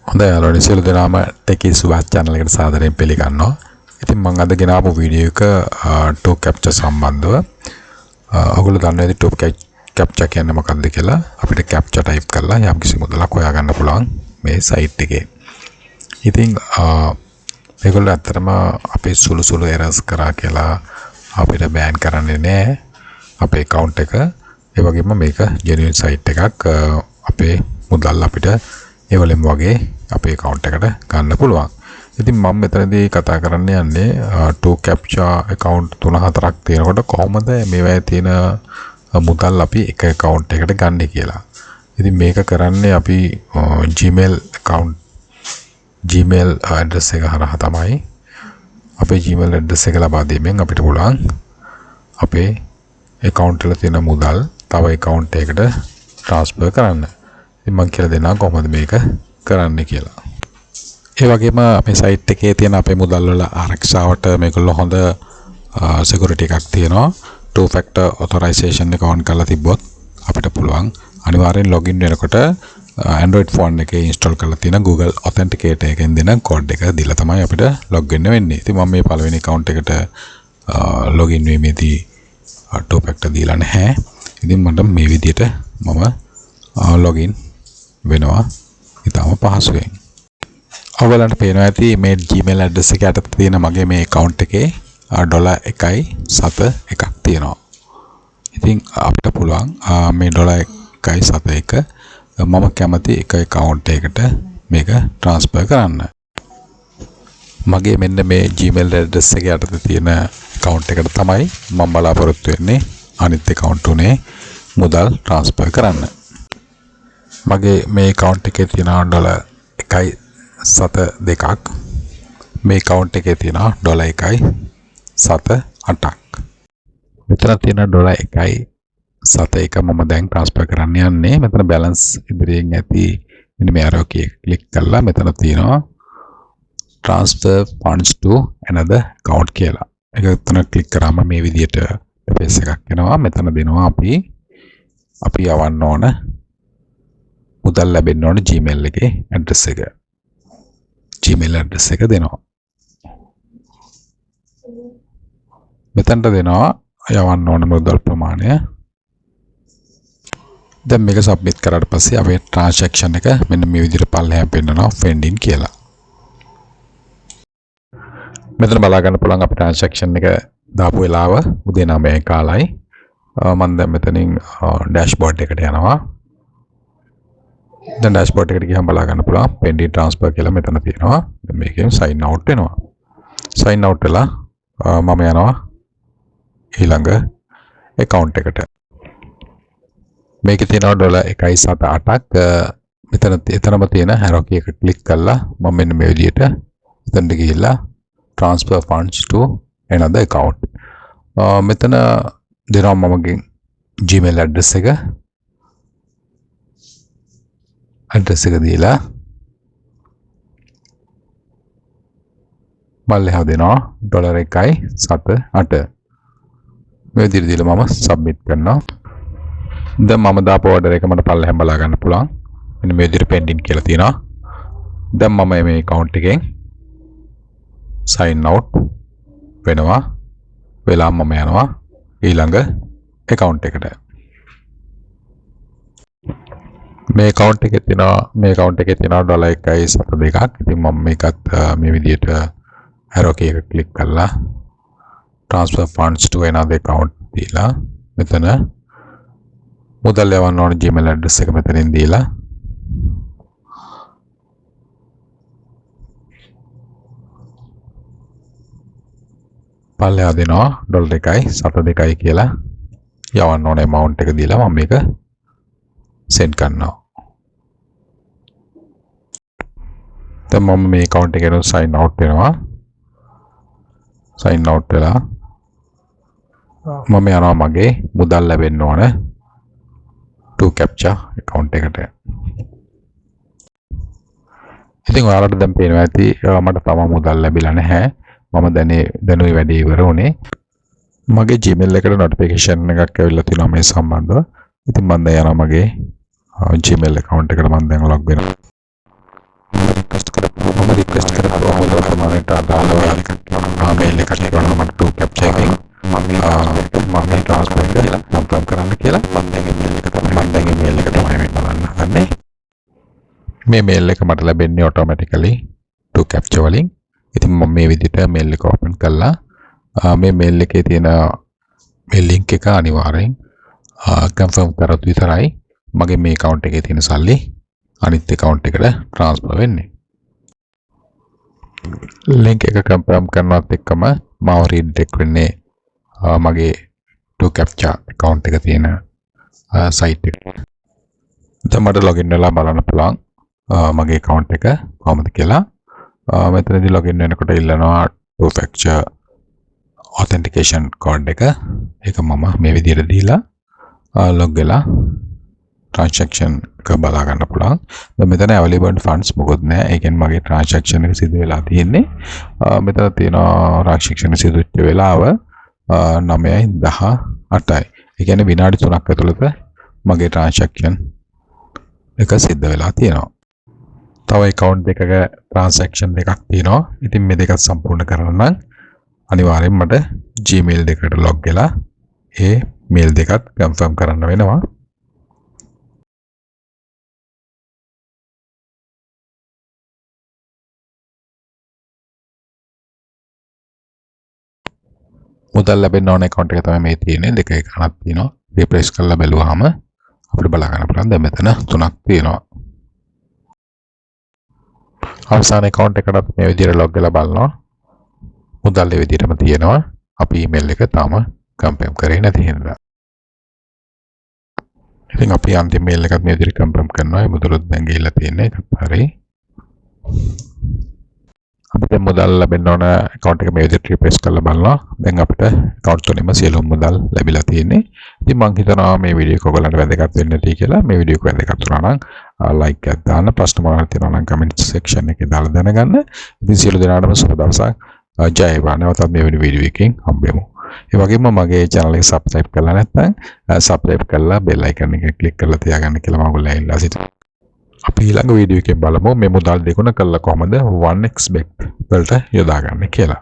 හොඳයි යාළුවනි සියලු දෙනාම Techie Subash channel එකට සාදරයෙන් පිළිගන්නවා. ඉතින් මම අද ගෙන ආපු වීඩියෝ එක 2Captcha සම්බන්ධව ඔයගොල්ලෝ දන්නවා ඇති 2Captcha කියන්නේ මොකක්ද කියලා. අපිට captcha type කරලා යම්කිසි මුදලක් හොයාගන්න පුළුවන් මේ site එකේ. ඉතින් මේගොල්ලෝ ඇත්තටම අපේ සුළු errors කරා කියලා අපිට ban කරන්නේ නැහැ අපේ account එක. ඒ වගේම මේක genuine site එකක්. අපේ මුදල් අපිට ඒ වලින් වගේ අපේ account එකට ගන්න පුළුවන්. ඉතින් මම මෙතනදී කතා කරන්න යන්නේ 2Captcha account 3-4ක් තියෙනකොට කොහොමද මේවායේ තියෙන මුදල් අපි එක account එකකට ගන්න කියලා. ඉතින් මේක කරන්නේ අපි Gmail address එක හරහා තමයි. අපේ Gmail address එක ලබා දීමෙන් අපිට පුළුවන් අපේ account වල තියෙන මුදල් තව account එකකට transfer කරන්න. ඉතින් මම කියලා දෙන්නම් කොහොමද මේක කරන්න කියලා. ඒ වගේම මේ site එකේ තියෙන අපේ මුදල් වල ආරක්ෂාවට මේගොල්ලෝ හොඳ security එකක් තියෙනවා. two factor authorization එක on කරලා තිබ්බොත් අපිට පුළුවන් අනිවාර්යෙන් login වෙනකොට Android phone එකේ install කරලා තියෙන Google Authenticator එකෙන් දෙන code එක දීලා තමයි අපිට log වෙන්න වෙන්නේ. ඉතින් මම මේ පළවෙනි account එකට login වීමේදී two factor දීලා නැහැ. ඉතින් මට මේ විදිහට මම login වෙනවා ඊටම පහසුවෙන්. ඔයගලන්ට පේනවා ඇති මේ Gmail address එක යටතේ තියෙන මගේ මේ account එකේ $1.71 තියෙනවා. ඉතින් අපිට පුළුවන් මේ $1.71 මම කැමති එක account එකකට මේක transfer කරන්න. මගේ මෙන්න මේ Gmail address එක යටතේ තියෙන account එකට තමයි මම බලාපොරොත්තු වෙන්නේ අනිත් account උනේ මුදල් transfer කරන්න. මගේ මේ account එකේ තියෙන $1.72ක් මේ account එකේ තියෙන $1.78ක් මෙතන තියෙන $1.71 මම දැන් transfer කරන්න යන්නේ. මෙතන balance ඉදිරියෙන් ඇති මෙන්න මේ arrow key එක click කරලා මෙතන තියෙනවා transfer funds to another account කියලා. ඒක එතන click කරාම මේ විදිහට page එකක් එනවා. මෙතන දෙනවා අපි යවන්න ඕන මුදල් ලැබෙන්න ඕන Gmail එකේ address එක. Gmail address එක දෙනවා. මෙතනට දෙනවා යවන්න ඕන මුදල් ප්‍රමාණය. දැන් මේක submit කරාට පස්සේ අපේ transaction එක මෙන්න මේ විදිහට පල්ලෙහාට පෙන්නනවා pending කියලා. මෙතන බලා ගන්න පුළුවන් අපේ transaction එක දාපු වෙලාව උදේ 9යි කාලයි. මම දැන් මෙතනින් dashboard එකට යනවා. දැන් dashboard එකට ගියාම බලා ගන්න පුළුවන් pending transfer කියලා මෙතන තියෙනවා. දැන් මේකෙන් sign out වෙනවා. sign out වෙලා මම යනවා ඊළඟ account එකට. මේකේ තියෙනවා $1.78ක්. එතනම තියෙන arrow key එක click කරලා මම මෙන්න මේ විදිහට එතනට ගිහිල්ලා transfer funds to another account. මෙතන දෙනවා මමගේ Gmail address එක දීලා මල්ලෙහා දෙනවා $1.78. මේ විදිහට දීලා මම submit කරනවා. දැන් මම දාපු order එක මට පල්ලෙහාම බලා ගන්න පුළුවන්. මෙන්න මේ විදිහට pending කියලා තියෙනවා. දැන් මම මේ account එකෙන් sign out වෙනවා. වෙලා මම යනවා ඊළඟ account එකට. මේ account එකේ තියෙනවා $1.72ක්. ඉතින් මම මේකත් මේ විදිහට arrow key එක click කරලා transfer funds to another account දීලා මෙතන මුදල් යවන්න ඕන Gmail address එක මෙතනින් දීලා පල්ලෙහා දෙනවා $1.72 කියලා යවන්න ඕන amount එක දීලා මම මේක send කරනවා. දැන් මම මේ account එකෙන් sign out වෙනවා. sign out වෙලා මම යනවා මගේ මුදල් ලැබෙන්න ඕන 2Captcha account එකට. ඉතින් ඔයාලට දැන් පේනවා ඇති මට තව මුදල් ලැබිලා නැහැ. මම දැනුයි වැඩේ ඉවර වුණේ. මගේ Gmail එකට notification එකක් ඇවිල්ලා තියෙනවා මේ සම්බන්ධව. ඉතින් මම දැන් යනවා මගේ Gmail account එකට මම දැන් log වෙනවා. මේ මේල් එක මට ලැබෙන්නේ ඔටෝමැටිකලි 2Captcha වලින්. ඉතින් මම මේ විදිහට මේල් එක ඕපන් කළා. මේ මේල් එකේ තියෙන මේ ලින්ක් එක අනිවාර්යෙන් කන්ෆර්ම් කරොත් විතරයි මගේ මේ account එකේ තියෙන සල්ලි අනිත් account එකට transfer වෙන්නේ. ලින්ක් එක කන්ෆර්ම් කරනවත් එක්කම මාව රීඩිරෙක්ට් වෙන්නේ මගේ 2Captcha account එක තියෙන site එකට. දැන් මට login වෙලා බලන්න පුළුවන් මගේ account එක කොහොමද කියලා. මෙතනදී login වෙනකොට ඉල්ලනවා 2Captcha authentication code එක. ඒක මම මේ විදිහට දීලා log වෙලා transaction එක බලා ගන්න පුළුවන්. දැන් මෙතන available funds මොකොත් නැහැ. ඒ කියන්නේ මගේ transaction එක සිදු වෙලා තියෙන්නේ. මෙතන තියෙනවා transaction සිදු වෙච්ච වෙලාව 9:18යි. ඒ කියන්නේ විනාඩි 3ක් ඇතුළත මගේ transaction එක සිද්ධ වෙලා තියෙනවා. තව account දෙකක transaction දෙකක් තියෙනවා. ඉතින් මේ දෙකත් සම්පූර්ණ කරන්න නම් අනිවාර්යෙන් මට Gmail දෙකට log වෙලා ඒ mail දෙකත් confirm කරන්න වෙනවා. මුදල් ලැබෙන්න ඕන account එක තමයි මේ තියෙන්නේ. දෙක එකක් තියෙනවා. refresh කරලා බැලුවාම අපිට බලා ගන්න පුළුවන්. දැන් මෙතන තුනක් තියෙනවා. අවසාන account එකකට මේ විදිහට log වෙලා බලනවා. මුදල් ඒ විදිහටම තියෙනවා. අපි email එක තාම confirm කරේ නැති හින්දා. ඉතින් අපි අන්තිම mail එකත් මේ විදිහට confirm කරනවා. ඒ මුදලත් දැන් ගිහිල්ලා තියෙන්නේ. ඒකත් හරි. අපිට මුදල් ලැබෙන්න ඕන account එක මේ විදිහට refresh කරලා බලනවා. දැන් අපිට account තුනෙම සියලුම මුදල් ලැබිලා තියෙන්නේ. ඉතින් මම හිතනවා මේ වීඩියෝ එක ඔයගලන්ට වැදගත් වෙන්න ඇති කියලා. මේ වීඩියෝ එක වැදගත් වුණා නම් like එකක් දාන්න, ප්‍රශ්න මොනවද තියෙනවා නම් comment section එකේ දාලා දැනගන්න. ඉතින් සියලු දෙනාටම සුබ දවසක්. ජය වේවා. නැවතත් මේ වීඩියෝ එකකින් හම්බෙමු. ඒ වගේම මගේ channel එක subscribe කරලා නැත්නම් subscribe කරලා bell icon එක click කරලා තියාගන්න කියලා මම ඔයගොල්ලෝ ඉල්ලා සිටිනවා. අපි ඊළඟ වීඩියෝ එකෙන් බලමු මේ මුදල් දෙගුණ කළා කොහොමද 1xbet වලට යොදා ගන්න කියලා.